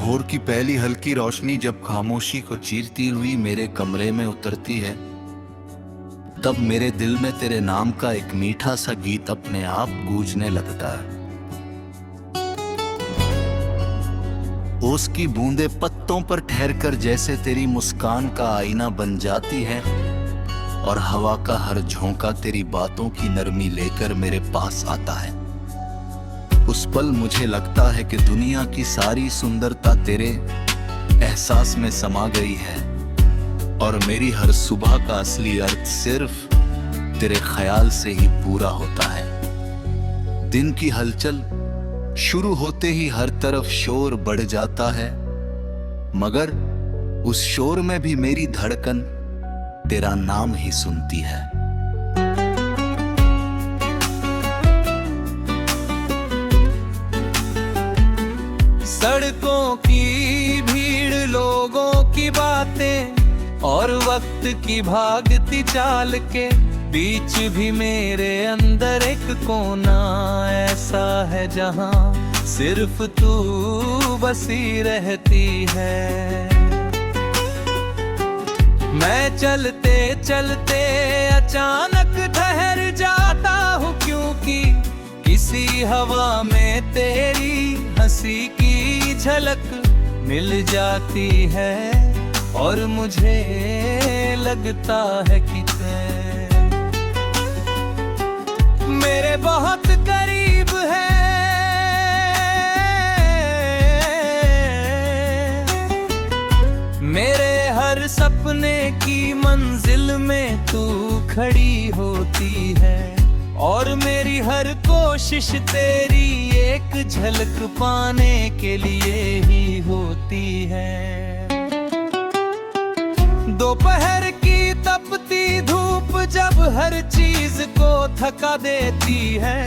भोर की पहली हल्की रोशनी जब खामोशी को चीरती हुई मेरे कमरे में उतरती है, तब मेरे दिल में तेरे नाम का एक मीठा सा गीत अपने आप गूंजने लगता है। ओस की बूंदें पत्तों पर ठहरकर जैसे तेरी मुस्कान का आईना बन जाती है, और हवा का हर झोंका तेरी बातों की नरमी लेकर मेरे पास आता है। उस पल मुझे लगता है कि दुनिया की सारी सुंदरता तेरे एहसास में समा गई है, और मेरी हर सुबह का असली अर्थ सिर्फ तेरे ख्याल से ही पूरा होता है। दिन की हलचल शुरू होते ही हर तरफ शोर बढ़ जाता है, मगर उस शोर में भी मेरी धड़कन तेरा नाम ही सुनती है। सड़कों की भीड़, लोगों की बातें और वक्त की भागती चाल के बीच भी मेरे अंदर एक कोना ऐसा है जहां सिर्फ तू बसी रहती है। मैं चलते चलते अचानक ठहर जाता हूँ, क्योंकि किसी हवा में तेरी हंसी की झलक मिल जाती है, और मुझे लगता है कि मेरे बहुत करीब है। मेरे हर सपने की मंजिल में तू खड़ी होती है, और मेरी हर कोशिश तेरी एक झलक पाने के लिए ही होती है। दोपहर की तपती धूप जब हर चीज को थका देती है,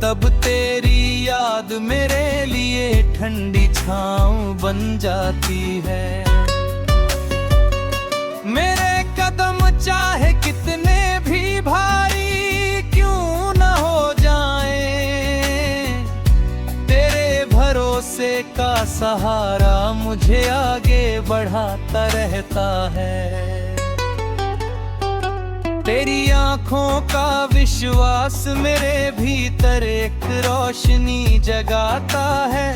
तब तेरी याद मेरे लिए ठंडी छांव बन जाती है। मेरे कदम चाहे कितने भी भारी क्यों न हो जाएं, तेरे भरोसे का सहारा मुझे आगे बढ़ाता रहता है। तेरी आंखों का विश्वास मेरे भीतर एक रोशनी जगाता है,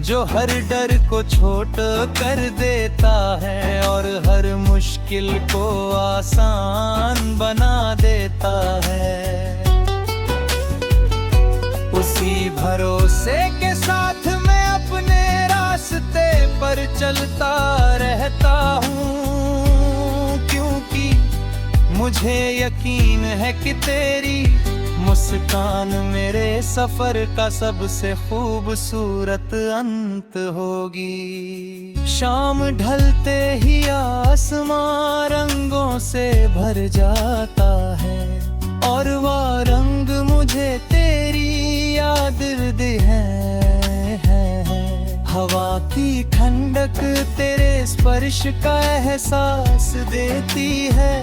जो हर डर को छोट कर देता है, और हर मुश्किल को आसान बना देता है। उसी भरोसे के साथ मैं अपने रास्ते पर चलता रहता हूँ, क्योंकि मुझे यकीन है कि तेरी मुस्कान मेरे सफर का सबसे खूबसूरत अंत होगी। शाम ढलते ही आसमां रंगों से भर जाता है, और वह रंग मुझे तेरी याद है। हवा की ठंडक तेरे स्पर्श का एहसास देती है,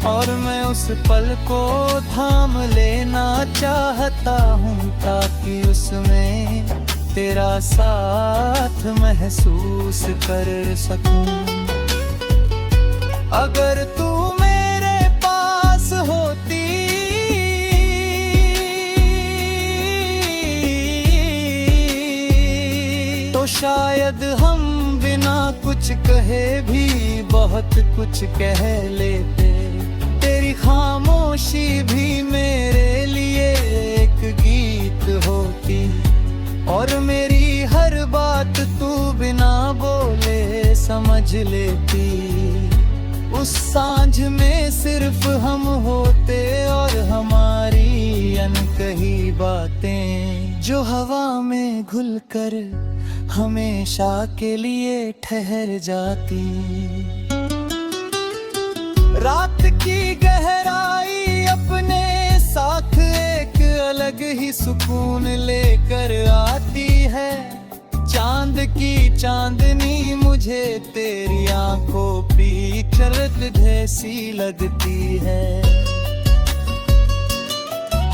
और मैं उस पल को थाम लेना चाहता हूँ, ताकि उसमें तेरा साथ महसूस कर सकूं। अगर तू मेरे पास होती तो शायद हम बिना कुछ कहे भी बहुत कुछ कह लेते। तेरी खामोशी भी मेरे लिए एक गीत होती, और मेरी हर बात तू बिना बोले समझ लेती। उस सांझ में सिर्फ हम होते, और हमारी अनकही बातें जो हवा में घुलकर हमेशा के लिए ठहर जाती। रात की गहराई अपने साथ एक अलग ही सुकून लेकर आती है। चांद की चांदनी मुझे तेरी आंखों की चलत जैसी लगती है,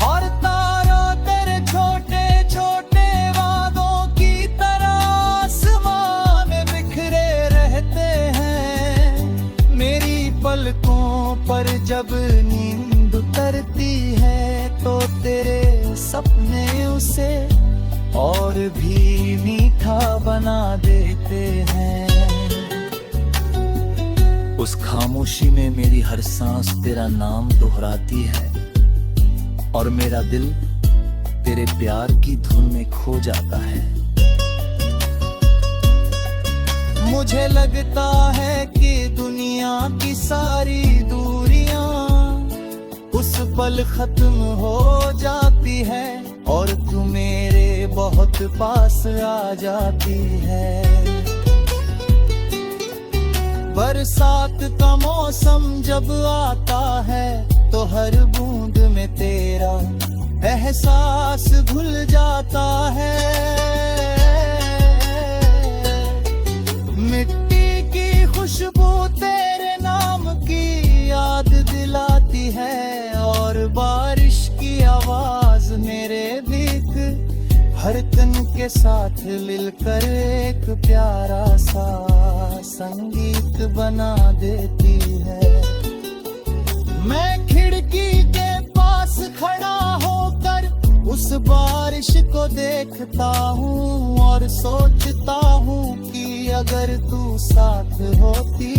और तारों तेरे छोटे छोटे वादों की तरह आसमां जब नींद उतरती है तो तेरे सपने उसे और भी मीठा बना देते हैं। उस खामोशी में मेरी हर सांस तेरा नाम दोहराती है और मेरा दिल तेरे प्यार की धुन में खो जाता है। मुझे लगता है कि दुनिया की सारी दूरियां उस पल खत्म हो जाती है और तू मेरे बहुत पास आ जाती है। बरसात का मौसम जब आता है तो हर बूंद में तेरा एहसास घुल जाता है। मिट्टी की खुशबू तेरे नाम की याद दिलाती है और बारिश की आवाज मेरे भीग हर तन के साथ मिलकर एक प्यारा सा संगीत बना देती है। मैं खिड़की के पास खड़ा होकर उस बारिश को देखता हूँ और सोचता हूँ कि अगर तू साथ होती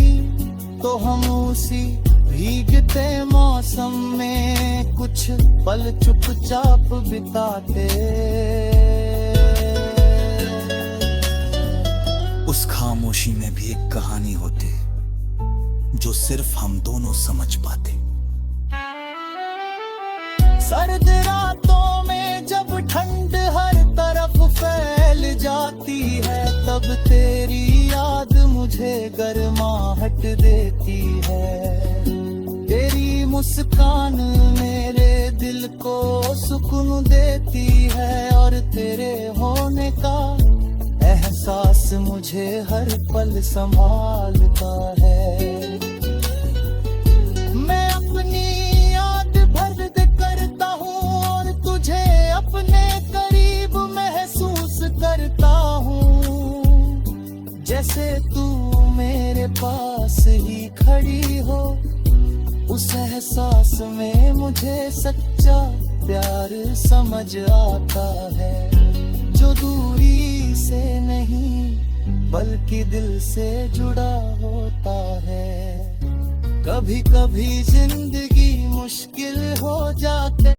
तो हम उसी भीगते मौसम में कुछ पल चुपचाप बिताते। उस खामोशी में भी एक कहानी होती जो सिर्फ हम दोनों समझ पाते। सर्द रातों में जब ठंड हर तरफ फैल जाती है तब तेरी याद मुझे गर्माहट देती है। तेरी मुस्कान मेरे दिल को सुकून देती है और तेरे होने का एहसास मुझे हर पल संभालता है। मैं अपनी याद भर करता हूँ और तुझे अपने करीब महसूस करता हूँ जैसे तू मेरे पास ही खड़ी हो। उस एहसास में मुझे सच्चा प्यार समझ आता है जो दूरी से नहीं बल्कि दिल से जुड़ा होता है। कभी कभी जिंदगी मुश्किल हो जाते